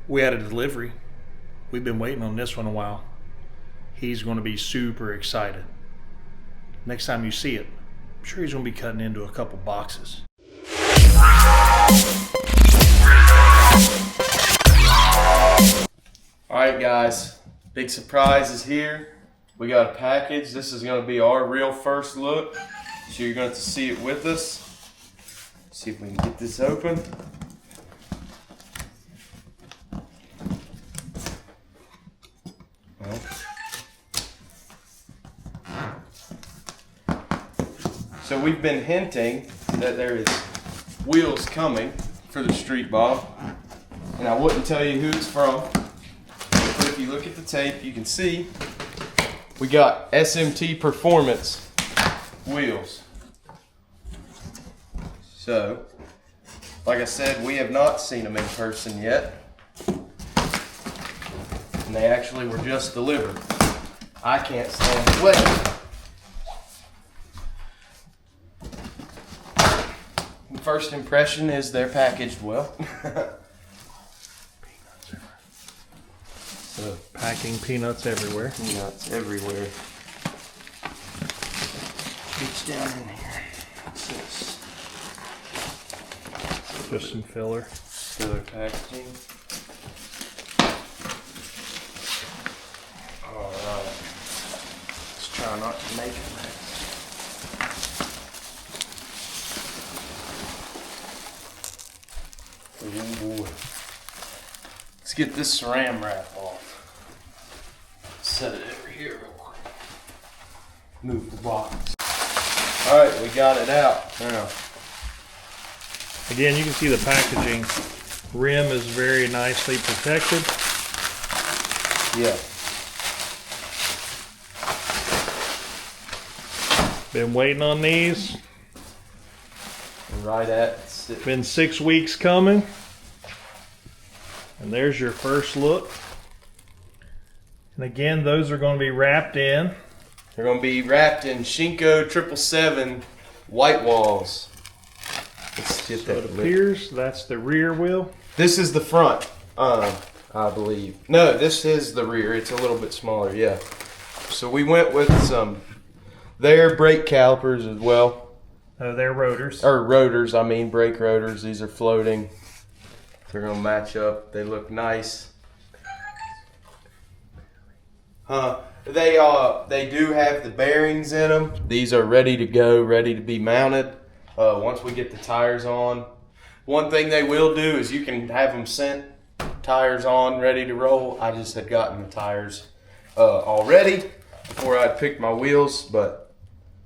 We had a delivery. We've been waiting on this one a while. He's going to be super excited. Next time you see it, I'm sure he's going to be cutting into a couple boxes. Alright guys, big surprise is here. We got a package. This is going to be our real first look. So you're going to see it with us. See if we can get this open. Well. So we've been hinting that there is wheels coming for the Street Bob. And I wouldn't tell you who it's from. But if you look at the tape, you can see we got SMT Performance wheels. So, like I said, we have not seen them in person yet. And they actually were just delivered. I can't stand the wait. First impression is they're packaged well. So, packing peanuts everywhere. Peanuts everywhere. Reach down in here. What's this? Just some filler. Filler packaging. Alright. Let's try not to make a mess. Oh boy. Let's get this saran wrap off. Set it over here real quick. Move the box. Alright, we got it out. Now. Again, you can see the packaging. Rim is very nicely protected. Yeah. Been waiting on these. Right at Been 6 weeks coming. And there's your first look. And again, those are going to be wrapped in. They're going to be wrapped in Shinko 777 white walls. Let's get So that. it appears that's the rear wheel. This is the front, I believe. No, this is the rear. It's a little bit smaller, yeah. So we went with some their brake calipers as well. Oh, they're rotors. Or rotors, I mean brake rotors. These are floating. They're going to match up. They look nice. They do have the bearings in them. These are ready to go, ready to be mounted. Once we get the tires on. One thing they will do is you can have them sent tires on, ready to roll. I just had gotten the tires already before I'd picked my wheels, but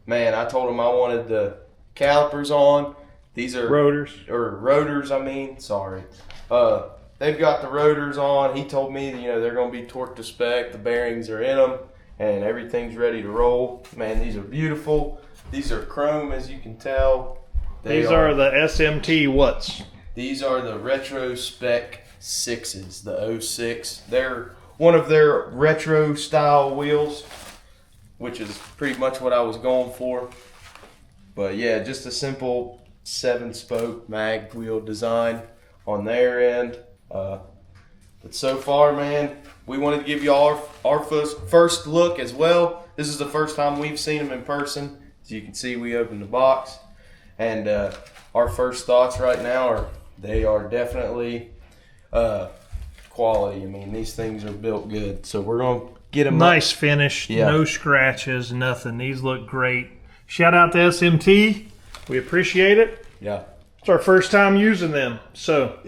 man, I told them I wanted the calipers on. These are rotors, I mean, sorry. They've got the rotors on. He told me, they're going to be torqued to spec. The bearings are in them, and everything's ready to roll. Man, these are beautiful. These are chrome, as you can tell. These are the SMT what's? These are the retro spec 6s, the 06. They're one of their retro style wheels, which is pretty much what I was going for. But yeah, just a simple 7-spoke mag wheel design on their end. But so far, man, we wanted to give you all our first look as well. This is the first time we've seen them in person. As you can see, we opened the box. And our first thoughts right now are they are definitely quality. I mean, these things are built good. So we're going to get them nice finish, no scratches, nothing. These look great. Shout out to SMT. We appreciate it. Yeah. It's our first time using them. So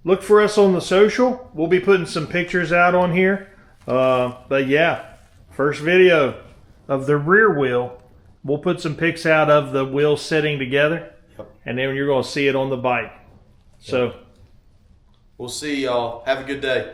look for us on the social. We'll be putting some pictures out on here. But yeah, first video of the rear wheel. We'll put some pics out of the wheels sitting together. And then you're going to see it on the bike. So we'll see y'all. Have a good day.